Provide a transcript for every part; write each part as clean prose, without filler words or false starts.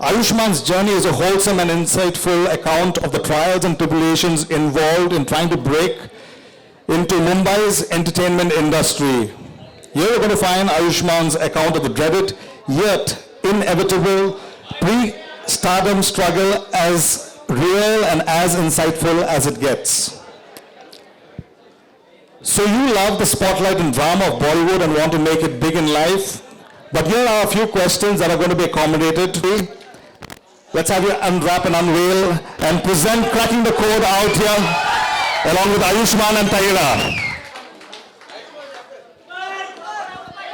Ayushman's journey is a wholesome and insightful account of the trials and tribulations involved in trying to break into Mumbai's entertainment industry. Here we're going to find Ayushman's account of the dreaded yet inevitable pre-stardom struggle as real and as insightful as it gets. So you love the spotlight and drama of Bollywood and want to make it big in life, but here are a few questions that are going to be accommodated today. Let's have you unwrap and unveil and present Cracking the Code out here along with Ayushman and Tahira.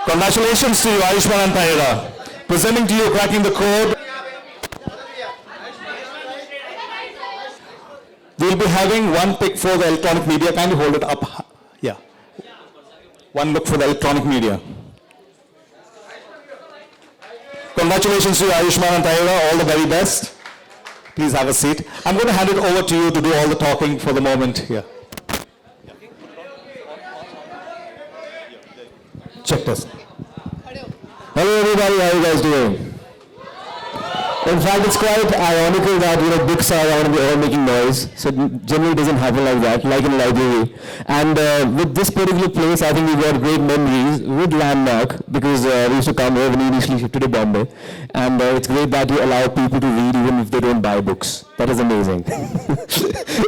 Congratulations to you, Ayushman and Tahira. Presenting to you Cracking the Code. We'll be having one pick for the electronic media. Kindly hold it up. Yeah. One look for the electronic media. Congratulations to you, Ayushman and Tahira. All the very best. Please have a seat. I'm going to hand it over to you to do all the talking for the moment here. Check this. Hello everybody, how are you guys doing? In fact, it's quite ironical that books are all making noise. So it generally doesn't happen like that, like in a library. And with this particular place, I think we got great memories with Landmark because we used to come here when we initially shifted to Bombay. And it's great that you allow people to read even if they don't buy books. That is amazing.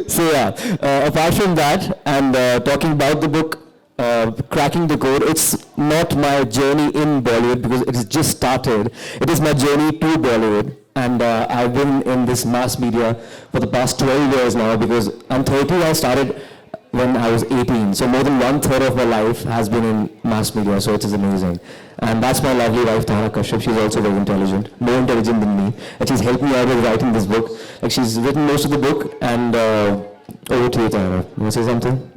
So yeah, apart from that, and talking about the book, Cracking the Code, it's not my journey in Bollywood because it has just started. It is my journey to Bollywood. And I've been in this mass media for the past 12 years now because I'm 30, I started when I was 18. So more than 1/3 of my life has been in mass media, so it is amazing. And that's my lovely wife, Tahira Kashyap. She's also very intelligent, more intelligent than me. And she's helped me out with writing this book. Like she's written most of the book. And over to you, Tahira. You want to say something?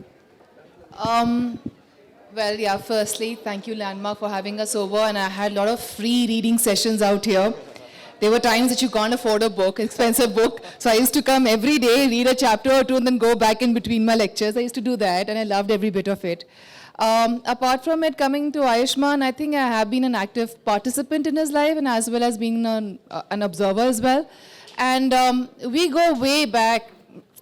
Well, yeah, firstly, thank you, Landmark, for having us over. And I had a lot of free reading sessions out here. There were times that you can't afford a book, expensive book. So I used to come every day, read a chapter or two, and then go back in between my lectures. I used to do that, and I loved every bit of it. Apart from it, coming to Ayushman, I think I have been an active participant in his life, and as well as being an observer as well. And we go way back,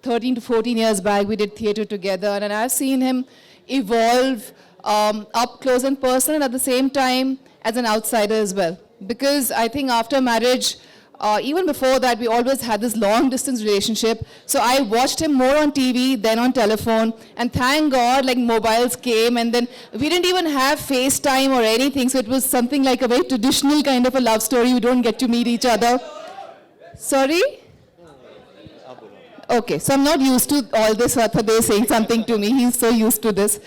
13 to 14 years back, we did theater together, and I've seen him evolve up close and personal, and at the same time, as an outsider as well. Because I think after marriage, even before that, we always had this long distance relationship. So I watched him more on TV than on telephone. And thank God, like mobiles came, and then we didn't even have FaceTime or anything. So it was something like a very traditional kind of a love story. We don't get to meet each other. Sorry? Okay, so I'm not used to all this. Rathadev saying something to me. He's so used to this.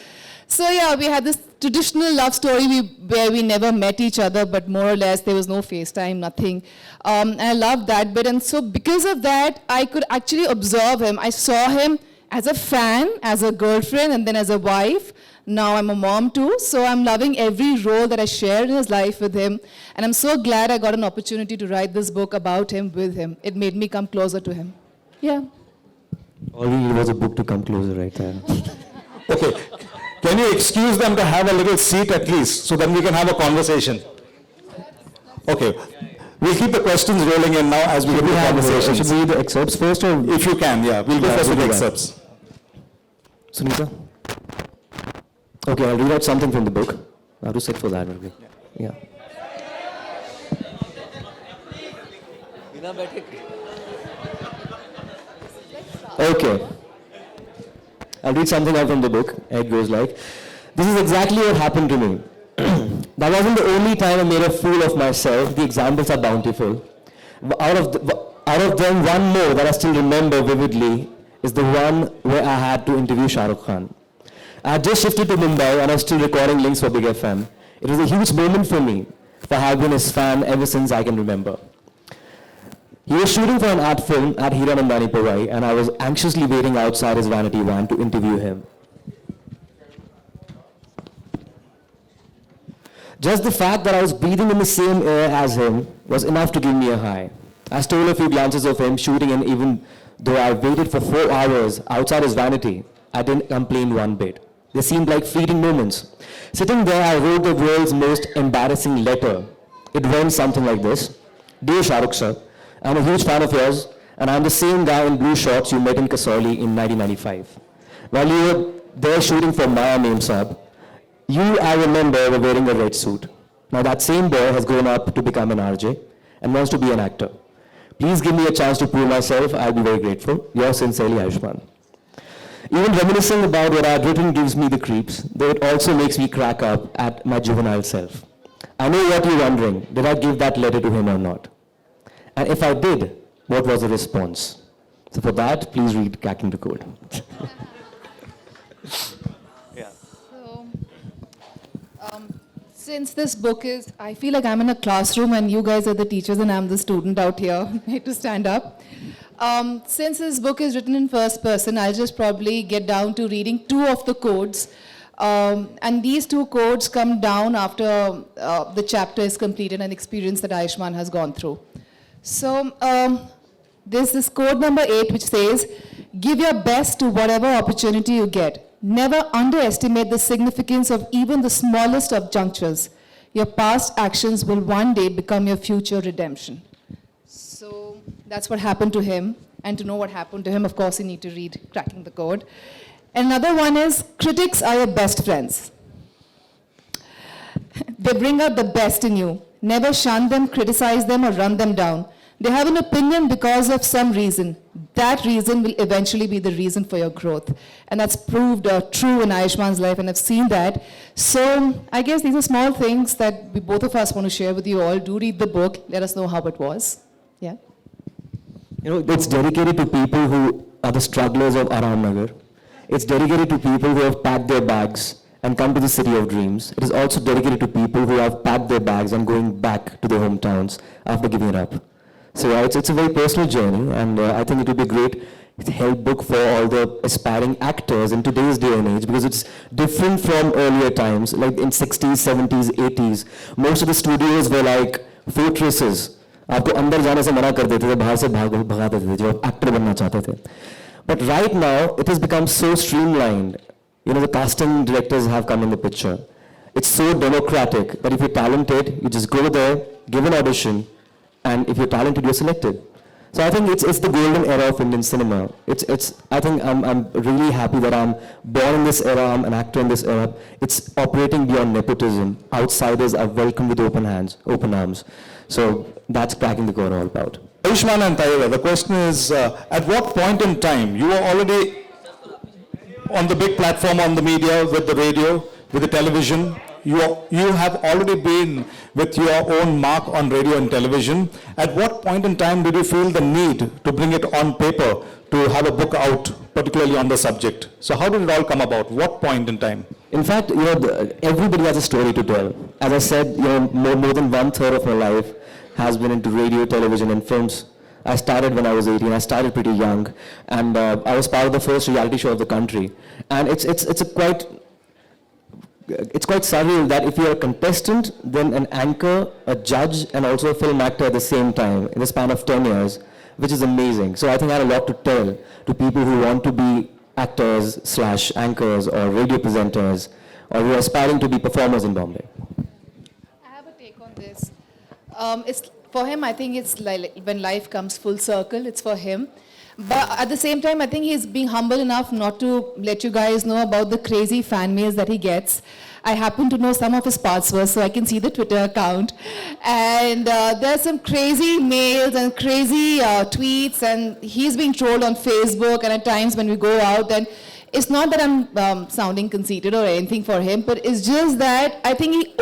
So yeah, we had this traditional love story where we never met each other, but more or less there was no FaceTime, nothing. And I loved that bit. And so because of that, I could actually observe him. I saw him as a fan, as a girlfriend, and then as a wife. Now I'm a mom too. So I'm loving every role that I shared in his life with him. And I'm so glad I got an opportunity to write this book about him, with him. It made me come closer to him. Yeah. All we need was a book to come closer right there. Okay. Can you excuse them to have a little seat at least, so that we can have a conversation? Okay. We'll keep the questions rolling in now as we get the conversation. Should we read the excerpts first, or if you can, yeah. We'll go first with the excerpts. Sunita? Okay, I'll read out something from the book. I have to sit for that, maybe. Yeah. Okay. I'll read something out from the book. It goes like, this is exactly what happened to me. That wasn't the only time I made a fool of myself. The examples are bountiful. Out of them, one more that I still remember vividly is the one where I had to interview Shah Rukh Khan. I had just shifted to Mumbai and I was still recording links for Big FM. It was a huge moment for me, for I have been his fan ever since I can remember. He was shooting for an art film at Hiranandani Powai, and I was anxiously waiting outside his vanity van to interview him. Just the fact that I was breathing in the same air as him was enough to give me a high. I stole a few glances of him shooting, and even though I waited for 4 hours outside his vanity, I didn't complain one bit. They seemed like fleeting moments. Sitting there, I wrote the world's most embarrassing letter. It went something like this. Dear Shah Rukh sir, I'm a huge fan of yours, and I'm the same guy in blue shorts you met in Kasauli in 1995. While you were there shooting for Maya Meme Saab, you, I remember, were wearing a red suit. Now that same boy has grown up to become an RJ and wants to be an actor. Please give me a chance to prove myself. I'll be very grateful. Yours sincerely, Ayushmann. Even reminiscing about what I've written gives me the creeps, though it also makes me crack up at my juvenile self. I know what you're wondering. Did I give that letter to him or not? And if I did, what was the response? So for that, please read Cracking the Code. So, since this book is, I feel like I'm in a classroom and you guys are the teachers and I'm the student out here. I need to stand up. Since this book is written in first person, I'll just probably get down to reading 2 of the codes. And these 2 codes come down after the chapter is completed and experience that Ayushmann has gone through. So there's this code number 8 which says, give your best to whatever opportunity you get. Never underestimate the significance of even the smallest of junctures. Your past actions will one day become your future redemption. So that's what happened to him. And to know what happened to him, of course, you need to read Cracking the Code. Another one is, critics are your best friends. They bring out the best in you. Never shun them, criticize them, or run them down. They have an opinion because of some reason. That reason will eventually be the reason for your growth. And that's proved true in Ayushmann's life, and I've seen that. So I guess these are small things that we both of us want to share with you all. Do read the book. Let us know how it was. Yeah. You know, it's dedicated to people who are the strugglers of Aram Nagar. It's dedicated to people who have packed their bags and come to the city of dreams. It is also dedicated to people who have packed their bags and going back to their hometowns after giving it up. So it's a very personal journey, and I think it would be a great help book for all the aspiring actors in today's day and age, because it's different from earlier times, like in 60s, 70s, 80s. Most of the studios were like fortresses. आपको अंदर जाने से मना कर देते थे, बाहर से भगा देते थे जो एक्टर बनना चाहते थे. But right now, it has become so streamlined. You know, the casting directors have come in the picture. It's so democratic that if you're talented, you just go there, give an audition, and if you're talented, you're selected. So I think it's the golden era of Indian cinema. I think I'm really happy that I'm born in this era, I'm an actor in this era. It's operating beyond nepotism. Outsiders are welcomed with open hands, open arms. So that's Cracking the Code all about. Ayushmann and Taiva, the question is, at what point in time, you were already on the big platform, on the media, with the radio, with the television, you have already been with your own mark on radio and television. At what point in time did you feel the need to bring it on paper, to have a book out, particularly on the subject? So how did it all come about? What point in time? In fact, you know, everybody has a story to tell. As I said, you know, more than 1/3 of my life has been into radio, television, and films. I started when I was 18. I started pretty young, and I was part of the first reality show of the country. And it's quite surreal that if you're a contestant, then an anchor, a judge, and also a film actor at the same time in the span of 10 years, which is amazing. So I think I had a lot to tell to people who want to be actors / anchors or radio presenters, or who are aspiring to be performers in Bombay. I have a take on this. It's for him, I think it's like when life comes full circle, it's for him. But at the same time, I think he's being humble enough not to let you guys know about the crazy fan mails that he gets. I happen to know some of his passwords, so I can see the Twitter account. And there's some crazy mails and crazy tweets, and he's being trolled on Facebook, and at times when we go out, and it's not that I'm sounding conceited or anything for him, but it's just that I think he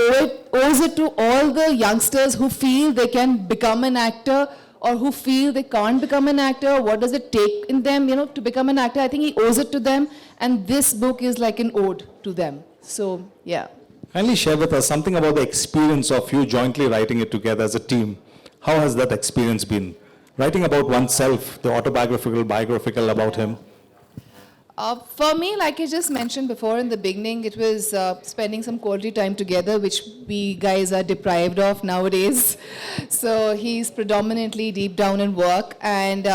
owes it to all the youngsters who feel they can become an actor, or who feel they can't become an actor. What does it take in them, you know, to become an actor? I think he owes it to them, and this book is like an ode to them. So, yeah. Kindly share with us something about the experience of you jointly writing it together as a team. How has that experience been? Writing about oneself, the biographical about him. For me, like I just mentioned before in the beginning, it was spending some quality time together, which we guys are deprived of nowadays. So he's predominantly deep down in work, and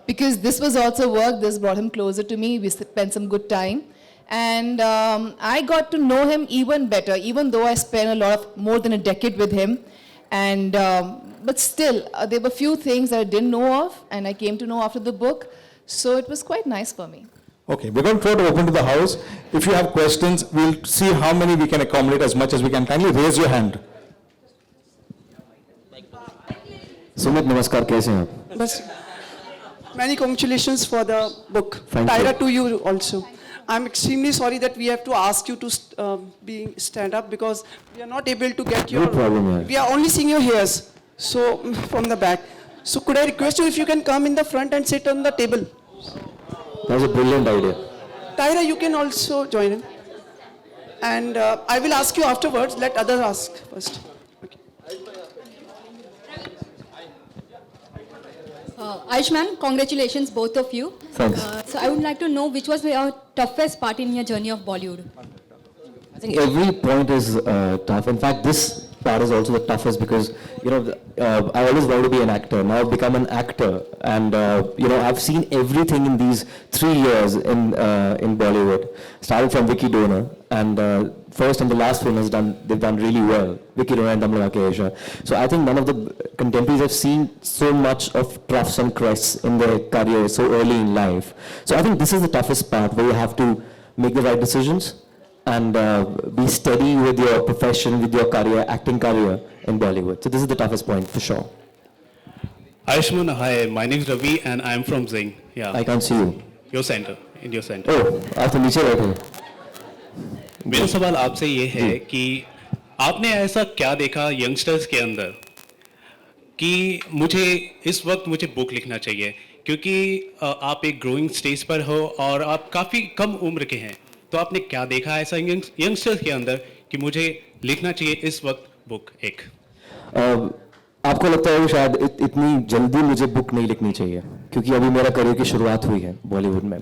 because this was also work, this brought him closer to me. We spent some good time, and I got to know him even better, even though I spent more than a decade with him. And but still, there were few things that I didn't know of, and I came to know after the book. So it was quite nice for me. Okay, we're going to try to open to the house. If you have questions, we'll see how many we can accommodate as much as we can. Kindly raise your hand. Sumit नमस्कार, कैसे हैं आप? Bas, many congratulations for the book. Thank you. Tyra, to you also. I'm extremely sorry that we have to ask you to stand up because we are not able to get your. No problem, yeah. We are only seeing your hairs, so from the back. So could I request you if you can come in the front and sit on the table? That was a brilliant idea. Tyra, you can also join in. And I will ask you afterwards. Let others ask first. Okay. Ayushman, congratulations both of you. Thanks. So I would like to know which was your toughest part in your journey of Bollywood. I think every point is tough. In fact, this part is also the toughest because, I always wanted to be an actor. Now I've become an actor. And, I've seen everything in these 3 years in Bollywood. Starting from Vicky Donor. And first and the last film they've done really well. Vicky Donor and Tamil Nadu Asia. So I think none of the contemporaries have seen so much of troughs and crests in their career so early in life. So I think this is the toughest part where you have to make the right decisions and be steady with your profession, with your career, acting career in Bollywood. So this is the toughest point for sure. Ayushman, hi, my name is Ravi and I am from Zing. Yeah. I can't see you. Your center, in your center. Oh, आप तो नीचे बैठे हैं. मेरा सवाल आपसे ये है कि आपने ऐसा क्या देखा यंगस्टर्स के अंदर कि इस वक्त मुझे बुक लिखना चाहिए क्योंकि आप एक ग्रोइंग स्टेज पर हो और आप काफ़ी कम उम्र के हैं, तो आपने क्या देखा ऐसा यंगस्टर्स के अंदर कि मुझे लिखना चाहिए इस वक्त बुक एक? आपको लगता है कि शायद इतनी जल्दी मुझे बुक नहीं लिखनी चाहिए क्योंकि अभी मेरा करियर की शुरुआत हुई है बॉलीवुड में,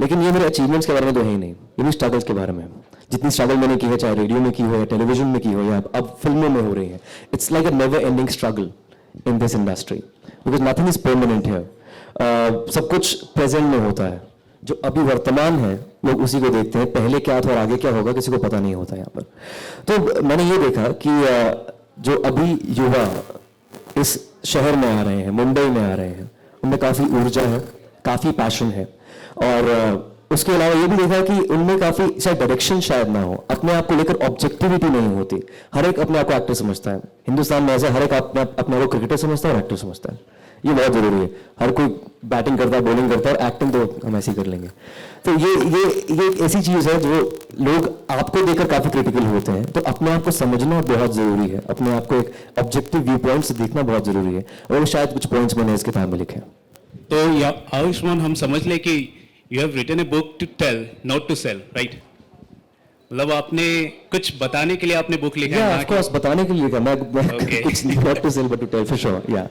लेकिन ये मेरे अचीवमेंट्स के बारे में तो है ही नहीं, ये मेरी स्ट्रगल्स के बारे में है. जितनी स्ट्रगल मैंने की है, चाहे रेडियो में की हो या टेलीविजन में की हो या अब फिल्मों में हो रही है, it's like a never ending struggle in this industry because nothing is permanent here. सब कुछ प्रेजेंट में होता है, जो अभी वर्तमान है लोग उसी को देखते हैं, पहले क्या था और आगे क्या होगा किसी को पता नहीं होता यहाँ पर. तो मैंने ये देखा कि जो अभी युवा इस शहर में आ रहे हैं, मुंबई में आ रहे हैं, उनमें काफ़ी ऊर्जा है, काफ़ी पैशन है और उसके अलावा ये भी देखा कि उनमें काफ़ी शायद डायरेक्शन शायद ना हो, अपने आप को लेकर ऑब्जेक्टिविटी नहीं होती. हर एक अपने आप को एक्टर समझता है. हिंदुस्तान में ऐसा हर एक अपने आप को क्रिकेटर समझता है और एक्टर समझता है. ये बहुत ज़रूरी है. हर कोई बैटिंग करता है, बॉलिंग करता है और एक्टिंग तो हम ऐसे ही कर लेंगे. तो ये एक ऐसी चीज़ है जो लोग आपको देखकर काफ़ी क्रिटिकल होते हैं. तो अपने आप को समझना बहुत ज़रूरी है, अपने आप को एक ऑब्जेक्टिव व्यू पॉइंट से देखना बहुत ज़रूरी है और शायद कुछ पॉइंट्स मैंने इस किताब में लिखे. तो आयुष्मान, हम समझ लें कि you have written a book to tell not to sell, right? मतलब आपने कुछ बताने के लिए आपने बुक लिखा है? ऑफ कोर्स बताने के लिए मैं कुछ not to sell but to tell for sure. या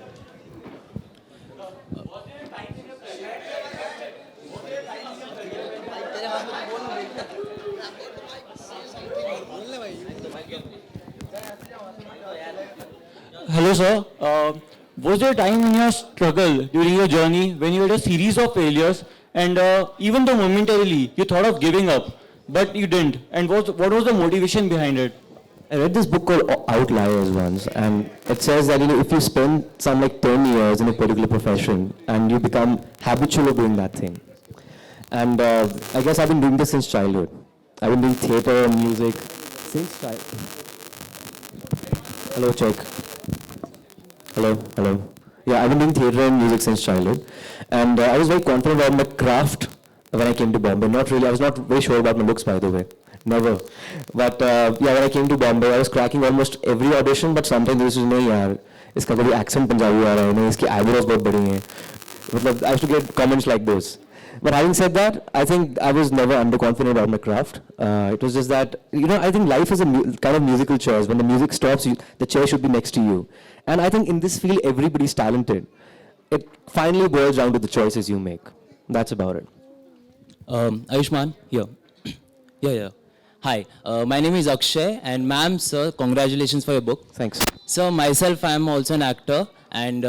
Hello sir, was there a time in your struggle during your journey when you had a series of failures and even though momentarily you thought of giving up, but you didn't, and what was the motivation behind it? I read this book called Outliers once, and it says that if you spend some like 10 years in a particular profession and you become habitual of doing that thing, and I guess I've been doing this since childhood. I've been doing theatre and music since childhood. Hello, check. Hello. Yeah, I've been doing theatre and music since childhood, and I was very confident about my craft when I came to Bombay. Not really, I was not very sure about my looks, by the way. Never. But when I came to Bombay, I was cracking almost every audition, but sometimes this was नहीं यार, इसका कोई accent Punjabi आ रहा है, नहीं इसकी eyebrows बहुत बड़ी हैं. मतलब I used to get comments like this. But having said that, I think I was never underconfident about my craft. It was just that, I think life is a kind of musical chairs. When the music stops, the chair should be next to you. And I think in this field, everybody's talented. It finally boils down to the choices you make. That's about it. Ayushman, here. Yeah. Hi, my name is Akshay, and ma'am, sir, congratulations for your book. Thanks. So myself, I am also an actor, and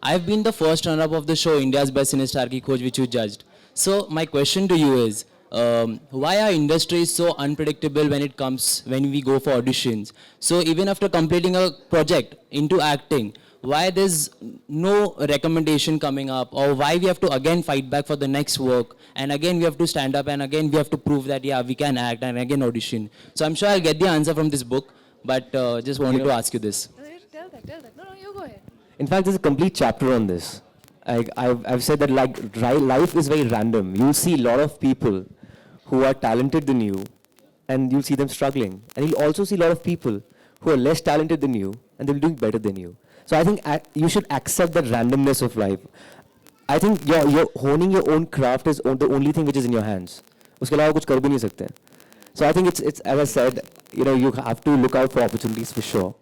I've been the first runner-up of the show India's Best Cinestar Ki Khoj, which you judged. So my question to you is, why our industry is so unpredictable when we go for auditions. So even after completing a project into acting, why there's no recommendation coming up, or why we have to again fight back for the next work, and again we have to stand up, and again we have to prove that yeah, we can act, and again audition. So I'm sure I'll get the answer from this book, but just wanted to ask you this. Tell that. No, you go ahead. In fact, there's a complete chapter on this. I've said that like life is very random. You'll see a lot of people who are talented than you, and you'll see them struggling. And you'll also see a lot of people who are less talented than you, and they'll be doing better than you. So I think you should accept the randomness of life. I think you're honing your own craft is the only thing which is in your hands. उसके अलावा कुछ कर भी नहीं सकते. So I think it's as I said, you have to look out for opportunities for sure.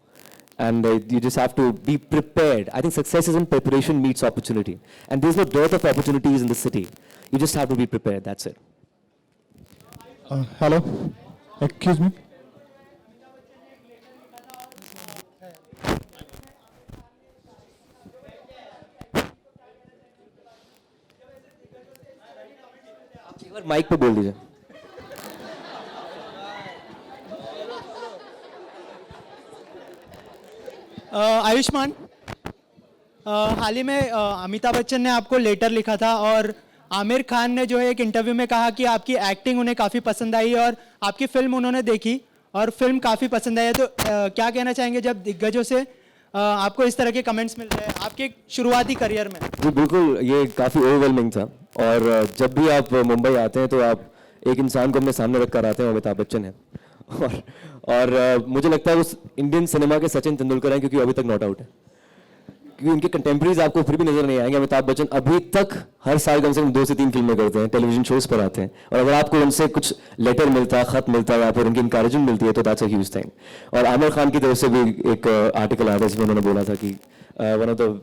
And you just have to be prepared. I think success is in preparation meets opportunity. And there's no dearth of opportunities in the city. You just have to be prepared, that's it. Hello? Excuse me? एक बार mic पे बोल दीजिए. आयुष्मान, हाल ही में अमिताभ बच्चन ने आपको letter लिखा था, और आमिर खान ने जो है एक इंटरव्यू में कहा कि आपकी एक्टिंग उन्हें काफ़ी पसंद आई और आपकी फिल्म उन्होंने देखी और फिल्म काफ़ी पसंद आई है. तो क्या कहना चाहेंगे जब दिग्गजों से आपको इस तरह के कमेंट्स मिल रहे हैं आपके शुरुआती करियर में? जी बिल्कुल, ये काफ़ी ओवरवेलमिंग था. और जब भी आप मुंबई आते हैं तो आप एक इंसान को अपने सामने रख कर आते हैं, अमिताभ बच्चन है. और मुझे लगता है उस इंडियन सिनेमा के सचिन तेंदुलकर हैं, क्योंकि अभी तक नॉट आउट है. क्योंकि उनके कंटेम्प्रेरीज आपको फिर भी नजर नहीं आएंगे. अमिताभ बच्चन अभी तक हर साल कम से कम 2 से 3 फिल्में करते हैं, टेलीविजन शोज पर आते हैं. और अगर आपको उनसे कुछ लेटर मिलता है, खत मिलता है, या फिर उनकी इंकरेजमेंट मिलती है, तो दैट्स अ ह्यूज थिंग. और आमिर खान की तरफ से भी एक आर्टिकल आया था जिसमें उन्होंने बोला था कि one of the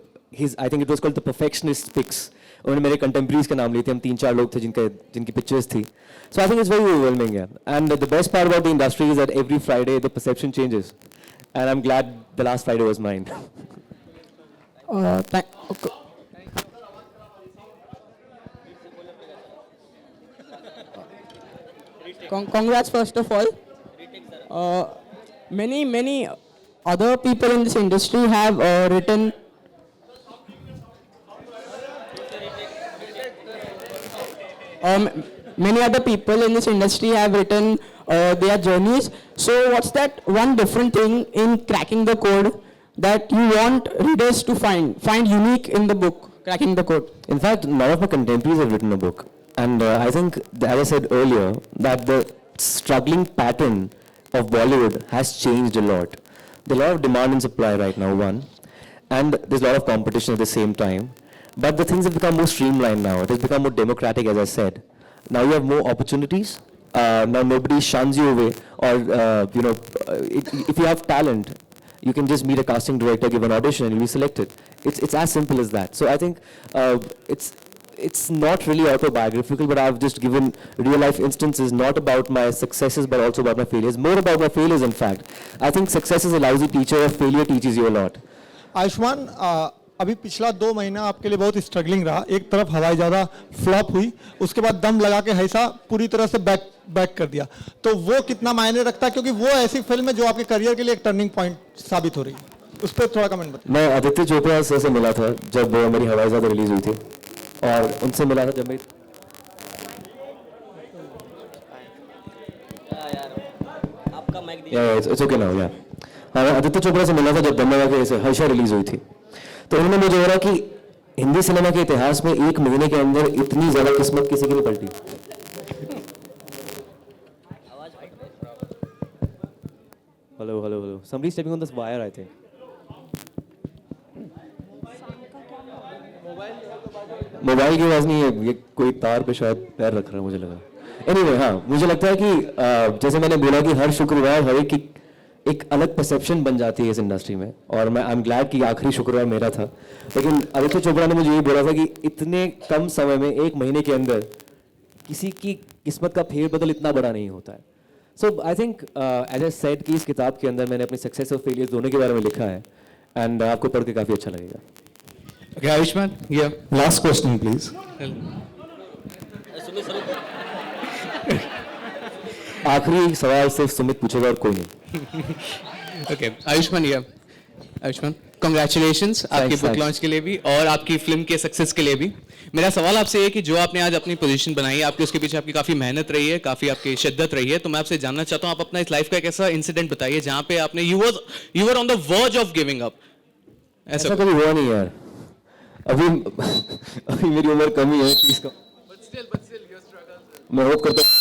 I think it was called the perfectionist picks. उन्होंने मेरे कंटेम्प्रेरीज के नाम लिए थे. हम 3-4 लोग थे जिनकी पिक्चर्स थी. So I think it's very overwhelming, yeah. And the best part about the industry is that every Friday the perception changes. And I'm glad the last Friday was mine. Congrats first of all. Many other people in this industry have written many other people in this industry have written their journeys. So what's that one different thing in cracking the code that you want readers to find unique in the book, Cracking the Code? In fact, none of my contemporaries have written a book. And I think, as I said earlier, that the struggling pattern of Bollywood has changed a lot. There's a lot of demand and supply right now, one. And there's a lot of competition at the same time. But the things have become more streamlined now. It has become more democratic, as I said. Now you have more opportunities. Now nobody shuns you away. Or, if you have talent, you can just meet a casting director, give an audition, and you'll be selected. It's as simple as that. So I think it's not really autobiographical, but I've just given real-life instances, not about my successes, but also about my failures. More about my failures, in fact. I think success is a lousy teacher, failure teaches you a lot. Ayushman, अभी पिछला 2 महीना आपके लिए बहुत struggling रहा. एक तरफ हवाई ज़्यादा फ्लॉप हुई, उसके बाद दम लगा के हैसा पूरी तरह से बैक कर दिया. तो वो कितना मायने रखता है, क्योंकि वो ऐसी फिल्म है जो आपके करियर के लिए एक टर्निंग पॉइंट साबित हो रही है. उस पर थोड़ा कमेंट बताइए. मैं आदित्य चोपड़ा सर से मिला था जब मेरी हवाई ज़्यादा रिलीज हुई थी, और उनसे मिला था जब मेरी इट्स ओके नाउ. या हाँ, मैं आदित्य चोपड़ा से मिला था जब दम लगा के ऐसे हर्षा रिलीज हुई थी. तो उन्होंने मुझे बोला कि हिंदी सिनेमा के इतिहास में 1 महीने के अंदर इतनी ज्यादा किस्मत किसी की नहीं पलटी. Hello somebody stepping on this wire, I think. Mobile की आवाज नहीं है, ये कोई तार पे शायद पैर रख रहा है, मुझे लगा. एनीवे, हाँ, मुझे लगता है कि जैसे मैंने बोला कि हर शुक्रवार हर एक की एक अलग परसेप्शन बन जाती है इस इंडस्ट्री में. और मैं आई एम ग्लैड कि आखिरी शुक्रवार मेरा था. लेकिन आदित्य चोपड़ा ने मुझे ये बोला था कि इतने कम समय में 1 महीने के अंदर किसी की किस्मत का फेरबदल इतना बड़ा नहीं होता है. So I think as I said कि इस किताब के अंदर मैंने अपने सक्सेस और फेलियर दोनों के बारे में लिखा है. एंड आपको पढ़ के काफ़ी अच्छा लगेगा. Okay, Ayushman, yeah. Last question, please. आखिरी सवाल सिर्फ सुमित पूछेगा और कोई नहीं. ओके आयुष्मान या आयुष्मान कॉन्ग्रेचुलेशंस आपकी बुक thanks. लॉन्च के लिए भी और आपकी फिल्म के सक्सेस के लिए भी. मेरा सवाल आपसे ये है कि जो आपने आज अपनी पोजीशन बनाई है आपकी उसके पीछे आपकी काफ़ी मेहनत रही है, काफ़ी आपकी शिद्दत रही है. तो मैं आपसे जानना चाहता हूँ आप अपना इस लाइफ का एक ऐसा इंसिडेंट बताइए जहाँ पे आपने you were on the verge of giving up. ऐसा कभी हुआ नहीं यार. अभी अभी मेरी उम्र कम ही है 30 का. मैं होप करता हूँ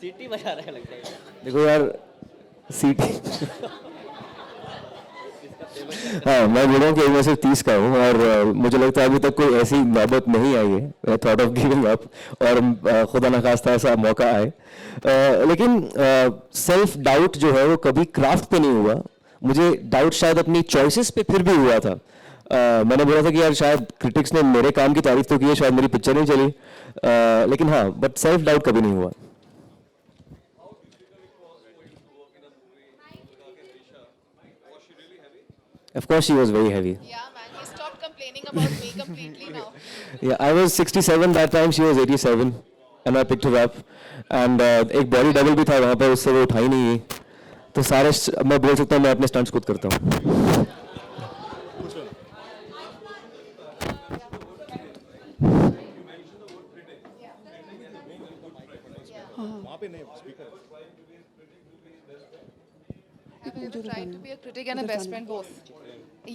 सीटी बजा रहा है लगता है. देखो यार सीटी हाँ मैं बोल रहा हूँ कि मैं सिर्फ 30 का हूँ और मुझे लगता है अभी तक कोई ऐसी नौबत नहीं आई है थॉट ऑफ गिविंग अप और खुदा न खास्ता ऐसा मौका आए. लेकिन सेल्फ डाउट जो है वो कभी क्राफ्ट पे नहीं हुआ. मुझे डाउट शायद अपनी चॉइसेस पे फिर भी हुआ था. मैंने बोला था कि यार शायद क्रिटिक्स ने मेरे काम की तारीफ तो की है, शायद मेरी पिक्चर नहीं चली. लेकिन हाँ बट सेल्फ डाउट कभी नहीं हुआ. Of course, she was very heavy. Yeah, man, he stopped complaining about me completely now. Yeah, I was 67 that time. She was 87, and I picked her up. And एक body double भी था वहाँ पर, उससे वो उठाई नहीं गई. तो सारे मैं बोल सकता हूँ मैं अपने stunts खुद करता हूँ. Trying to be a critic and a best friend both.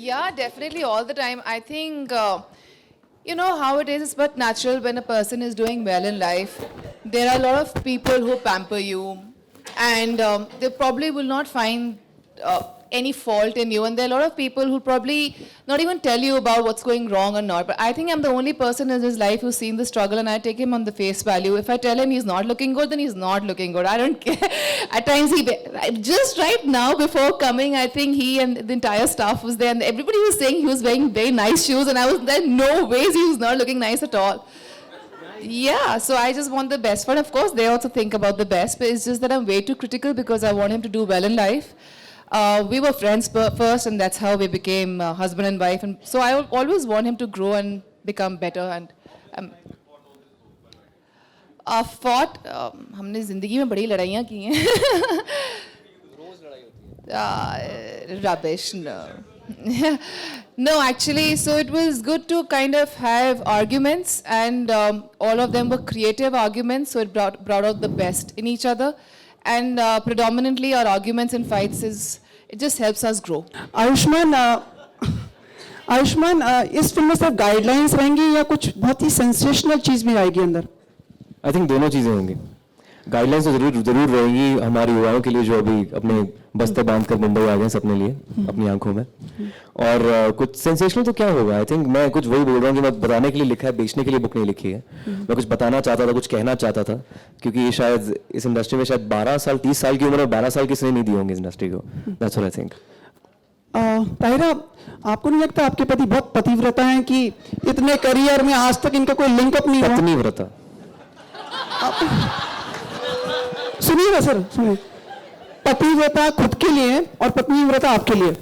Yeah, definitely all the time. I think, you know how it is, it's but natural when a person is doing well in life. There are a lot of people who pamper you and they probably will not find any fault in you. And there are a lot of people who probably not even tell you about what's going wrong or not. But I think I'm the only person in his life who's seen the struggle and I take him on the face value. If I tell him he's not looking good, then he's not looking good. I don't care. At times just right now before coming, I think he and the entire staff was there and everybody was saying he was wearing very nice shoes and I was there, no ways he was not looking nice at all. Yeah, so I just want the best for him. Of course, they also think about the best, but it's just that I'm way too critical because I want him to do well in life. We were friends first, and that's how we became husband and wife. And so I always want him to grow and become better. And fought. हमने जिंदगी में बड़ी लड़ाइयाँ की हैं. Rubbish. No. No, actually, so it was good to kind of have arguments, and all of them were creative arguments. So it brought out the best in each other. And predominantly our arguments and fights it just helps us grow. Ayushman इस film में सिर्फ guidelines रहेंगी या कुछ बहुत ही sensational चीज भी आएगी अंदर? आई थिंक दोनों चीज़ें होंगी. गाइडलाइंस तो जरूर रहेंगी हमारे युवाओं के लिए जो अभी अपने बस्ते बांध कर मुंबई आ गए अपने लिए अपनी आंखों में. और कुछ सेंसेशनल तो क्या होगा. आई थिंक मैं कुछ वही बोल रहा हूँ कि मैं बताने के लिए लिखा है, बेचने के लिए बुक नहीं लिखी है. मैं कुछ बताना चाहता था, कुछ कहना चाहता था, क्योंकि ये शायद इस इंडस्ट्री में शायद 12 साल 30 साल की उम्र में 12 साल किसी ने नहीं दी होंगी इस इंडस्ट्री को. That's what I think. Tahira, आपको नहीं लगता आपके पति बहुत पतिव्रता हैं कि इतने करियर में आज तक इनका कोई लिंकअप नहीं हुआ? पत्नीव्रता. सुनिए ना सर, सुनिए. पतिव्रता खुद के लिए और पत्नीव्रता आपके लिए,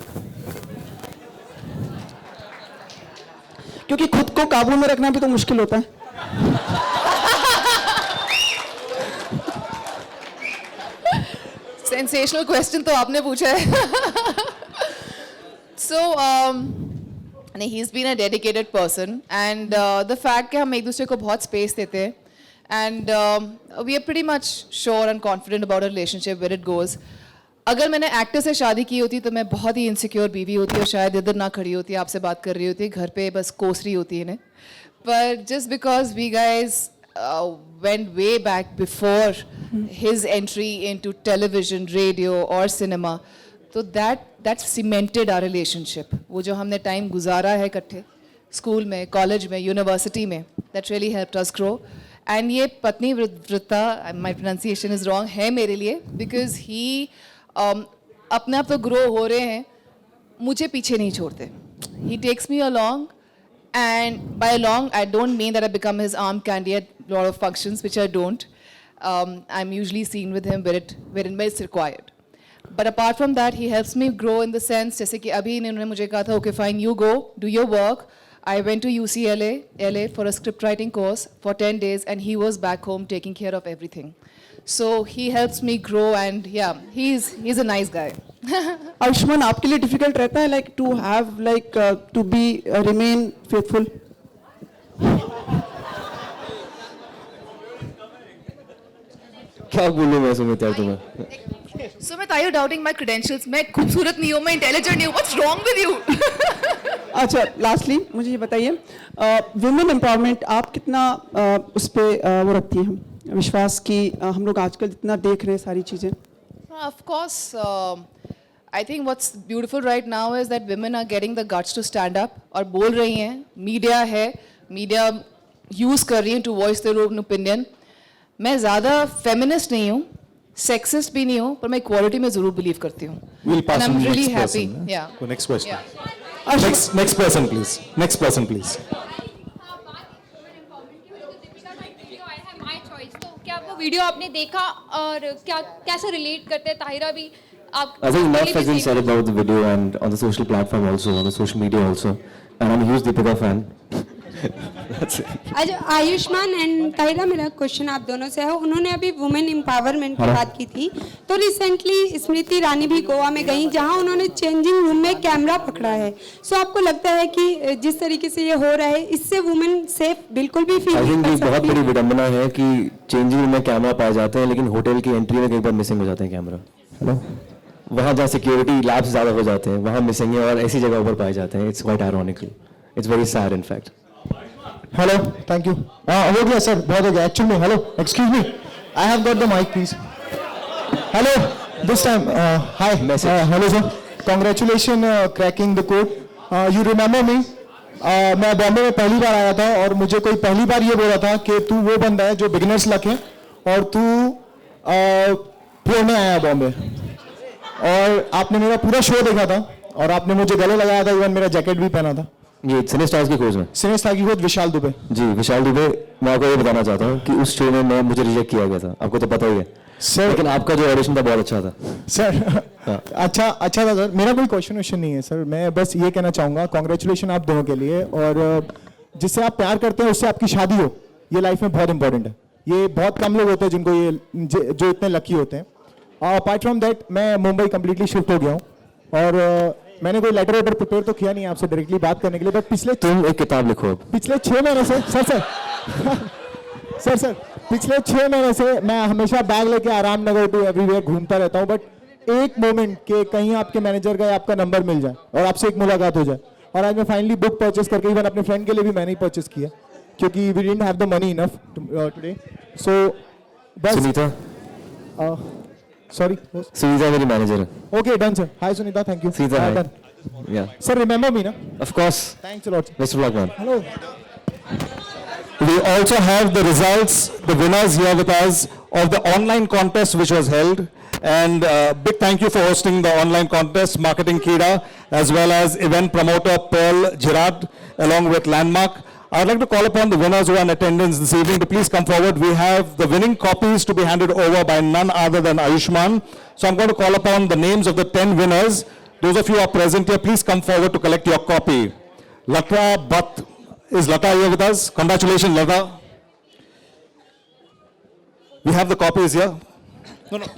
क्योंकि खुद को काबू में रखना भी तो मुश्किल होता है. Sensational question तो आपने पूछा है. So, he's been a dedicated person, and the fact कि हम एक दूसरे को बहुत space देते हैं, and we are pretty much sure and confident about a relationship where it goes. अगर मैंने एक्टर से शादी की होती तो मैं बहुत ही इनसिक्योर बीवी होती और शायद इधर ना खड़ी होती, आपसे बात कर रही होती, घर पे बस कोस रही होती इन्हें. But just because we guys went way back before his entry into television, radio or cinema, so that cemented our relationship. वो जो हमने टाइम गुजारा है इकट्ठे स्कूल में, कॉलेज में, यूनिवर्सिटी में, that really helped us grow. And ये पत्नी वृत्ता, my pronunciation is wrong, है मेरे लिए, because he अपने आप तो grow हो रहे हैं, मुझे पीछे नहीं छोड़ते. He takes me along, and by along I don't mean that I become his arm candy at a lot of functions, which I don't. I'm usually seen with him wherein it's required. But apart from that, he helps me grow in the sense, जैसे कि अभी इन्होंने मुझे कहा था, okay fine, you go, do your work. I went to UCLA, LA for a script writing course for 10 days, and he was back home taking care of everything. So he helps me grow, and yeah, he's a nice guy. Ayushman आपके लिए difficult रहता है like to have like to be remain faithful? क्या बोलूं मैं सुमित यार तुम्हें? Sumit, are you doubting my credentials? मैं खूबसूरत नहीं हूँ, मैं intelligent नहीं हूँ. What's wrong with you? अच्छा, लास्टली मुझे ये बताइए वुमेन एम्पावरमेंट आप कितना उस पर वो रखती हैं विश्वास कि हम लोग आजकल जितना देख रहे हैं सारी चीज़ें? Of course, I think what's beautiful right now is that women are getting the guts to stand up और बोल रही हैं. मीडिया है, मीडिया यूज़ कर रही है to voice their own opinion. मैं ज़्यादा feminist नहीं हूँ, sexist भी नहीं हूँ, पर मैं equality में ज़रूर believe करती हूँ. We'll pass And I'm on to the really next happy. person. Yeah. To next question. Yeah. Next person, please. Next person, please. तो क्या वो वीडियो आपने देखा और क्या कैसे रिलेट करते हैं ताहिरा भी आप? I think enough has been said about the video and on the social platform also, on the social media also. And I'm a huge Deepika fan. That's it. आज आयुष्मान एंड ताहिरा मेरा क्वेश्चन आप दोनों से है. उन्होंने अभी वुमेन एम्पावरमेंट की बात की थी, तो रिसेंटली स्मृति ईरानी भी गोवा में गई जहां उन्होंने चेंजिंग रूम में कैमरा पकड़ा है. सो आपको लगता है कि जिस तरीके से ये हो रहा है इससे वुमेन सेफ बिल्कुल भी फील I नहीं think कर ये बहुत बड़ी सकती? विडंबना है कि चेंजिंग रूम में कैमरा पाए जाते हैं लेकिन होटल की एंट्री में कई बार मिसिंग हो जाते हैं कैमरा. है ना? वहाँ जहाँ सिक्योरिटी लैब्स ज़्यादा हो जाते हैं वहाँ मिसिंग है और ऐसी जगह पर पाए जाते हैं. It's quite ironical. It's very sad in fact. Hello, thank you. हो गया सर, बहुत हो गया actually. Hello, excuse me, I have got the mic please. Hello, this time hi. Hello sir, congratulation cracking the code. You remember me? मैं बॉम्बे में पहली बार आया था और मुझे कोई पहली बार ये बोला था कि तू वो बंदा है जो बिगिनर्स लक है और तू प्रो में आया बॉम्बे. और आपने मेरा पूरा शो देखा था और आपने मुझे गले लगाया था, इवन मेरा जैकेट भी पहना था. ये सिने स्टार्स की खोज में. सिने स्टार की खोज विशाल दुबे. जी विशाल दुबे, मैं आपको ये बताना चाहता हूँ कि उस शो में मुझे रिजेक्ट किया गया था. आपको तो पता ही है सर. लेकिन आपका जो ऑडिशन था बहुत अच्छा था सर. अच्छा था सर. मेरा कोई क्वेश्चन नहीं है सर. मैं बस ये कहना चाहूँगा कॉन्ग्रेचुलेशन आप दोनों के लिए. और जिससे आप प्यार करते हैं उससे आपकी शादी हो, ये लाइफ में बहुत इंपॉर्टेंट है. ये बहुत कम लोग होते हैं जिनको ये जो इतने लकी होते हैं. अपार्ट फ्रॉम दैट मैं मुंबई कम्प्लीटली शिफ्ट हो गया हूँ और मैंने कोई लेटर वेटर प्रिपेयर तो किया नहीं आपसे डायरेक्टली बात करने के लिए. बट तुम एक किताब लिखो अब. पिछले 6 महीने से सर पिछले 6 महीने से मैं हमेशा बैग लेके आराम नगर टू एवरीवेयर घूमता रहता हूँ. बट एक मोमेंट के कहीं आपके मैनेजर का आपका नंबर मिल जाए और आपसे एक मुलाकात हो जाए. और आज मैं फाइनली बुक परचेस करके इवन अपने फ्रेंड के लिए भी मैंने ही परचेस किया क्योंकि we didn't have the money enough today. So बस सुनीता. Sorry. सुनीता मेरी मैनेजर है. Okay, done, sir. Hi, Sunita. Thank you. Sunita, hi. Done. Yeah. Sir, remember me, na? Of course. Thanks a lot. Best of luck, man. Hello. We also have the results, the winners here with us of the online contest which was held. And big thank you for hosting the online contest, Marketing Kida, as well as event promoter Pearl Girard, along with Landmark. I would like to call upon the winners who are in attendance this evening to please come forward. We have the winning copies to be handed over by none other than Ayushman. So I'm going to call upon the names of the 10 winners. Those of you who are present here, please come forward to collect your copy. Lata Bhatt. Is Lata here with us? Congratulations, Lata. We have the copies here. No.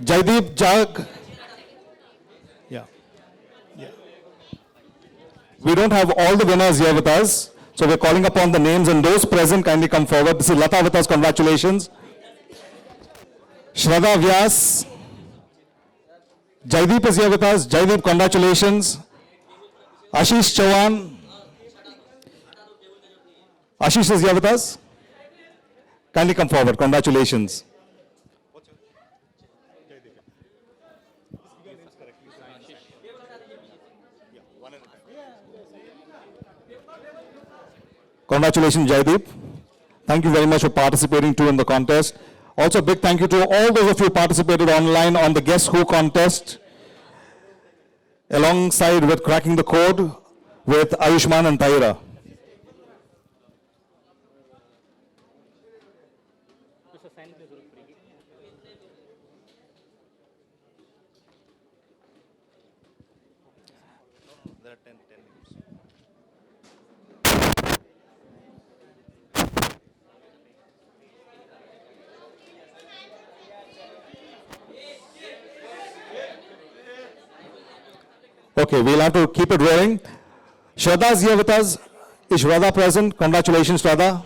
Jaideep Jag. We don't have all the winners here with us, so we're calling upon the names, and those present kindly come forward. This is Lata with us, congratulations. Shraddha Vyas. Jaideep is here with us. Jaideep, congratulations. Ashish Chauhan. Ashish is here with us. Kindly come forward, congratulations. Congratulations, Jaideep. Thank you very much for participating too in the contest. Also, big thank you to all those of you who participated online on the Guess Who contest, alongside with Cracking the Code with Ayushman and Tahira. There are 10 names. Okay, we'll have to keep it rolling. Shraddha is here with us. Is Shraddha present? Congratulations, Shraddha.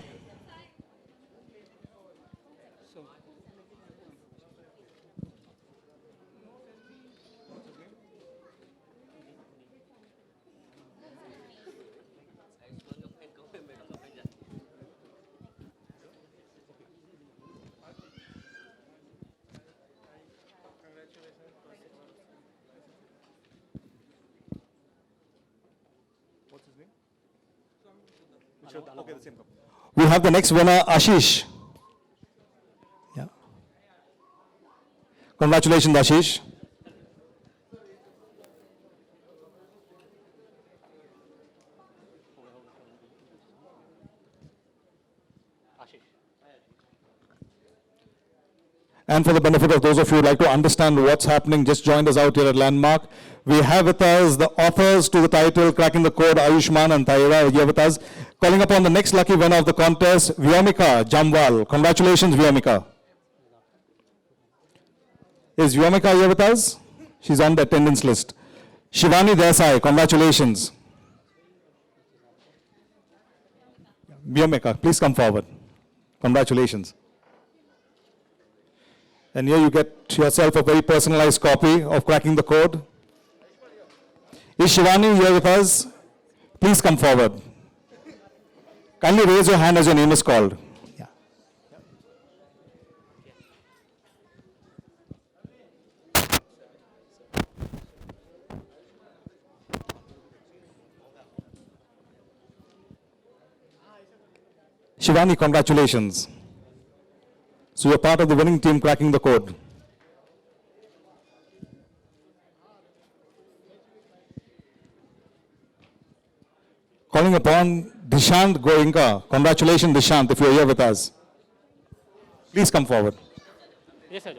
We have the next winner, Ashish. Yeah. Congratulations, Ashish. And for the benefit of those of you who would like to understand what's happening, just joined us out here at Landmark. We have with us the authors to the title, Cracking the Code, Ayushman and Tahira here with us. Calling upon the next lucky winner of the contest, Vyomika Jamwal. Congratulations, Vyomika. Is Vyomika here with us? She's on the attendance list. Shivani Desai, congratulations. Vyomika, please come forward. Congratulations. And here you get yourself a very personalized copy of Cracking the Code. Is Shivani here with us? Please come forward. Kindly raise your hand as your name is called. Yeah. Shivani, congratulations. So you're part of the winning team Cracking the Code. Calling upon Dishant Goenka. Congratulations, Dishant, if you're here with us. Please come forward. Yes, sir.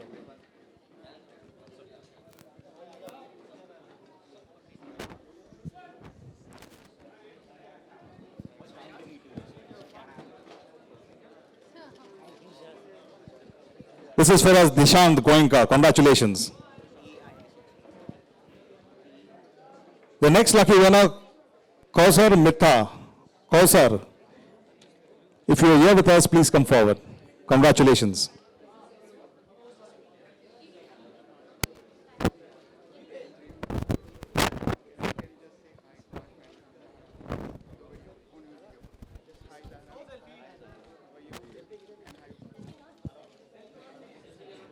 This is for us, Dishant Goenka. Congratulations. The next lucky winner, Kausar Mitha. Kausar, if you are here with us, please come forward. Congratulations.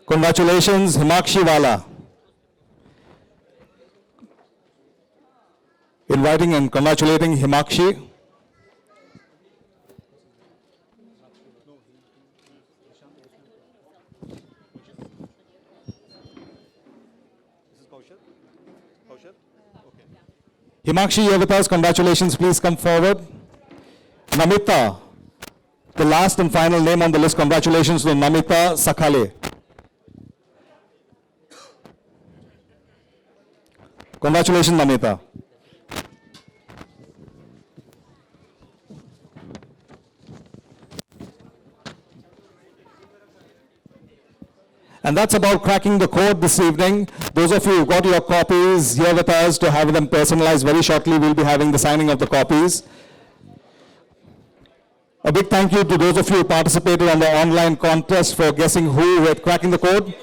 Congratulations, Himakshi Wala. Inviting and congratulating Himakshi. Himakshi, you're with us. Congratulations. Please come forward. Namita, the last and final name on the list. Congratulations to Namita Sakhale. Congratulations, Namita. And that's about Cracking the Code this evening. Those of you who got your copies here with us to have them personalized, very shortly we'll be having the signing of the copies. A big thank you to those of you who participated on the online contest for guessing who with Cracking the Code.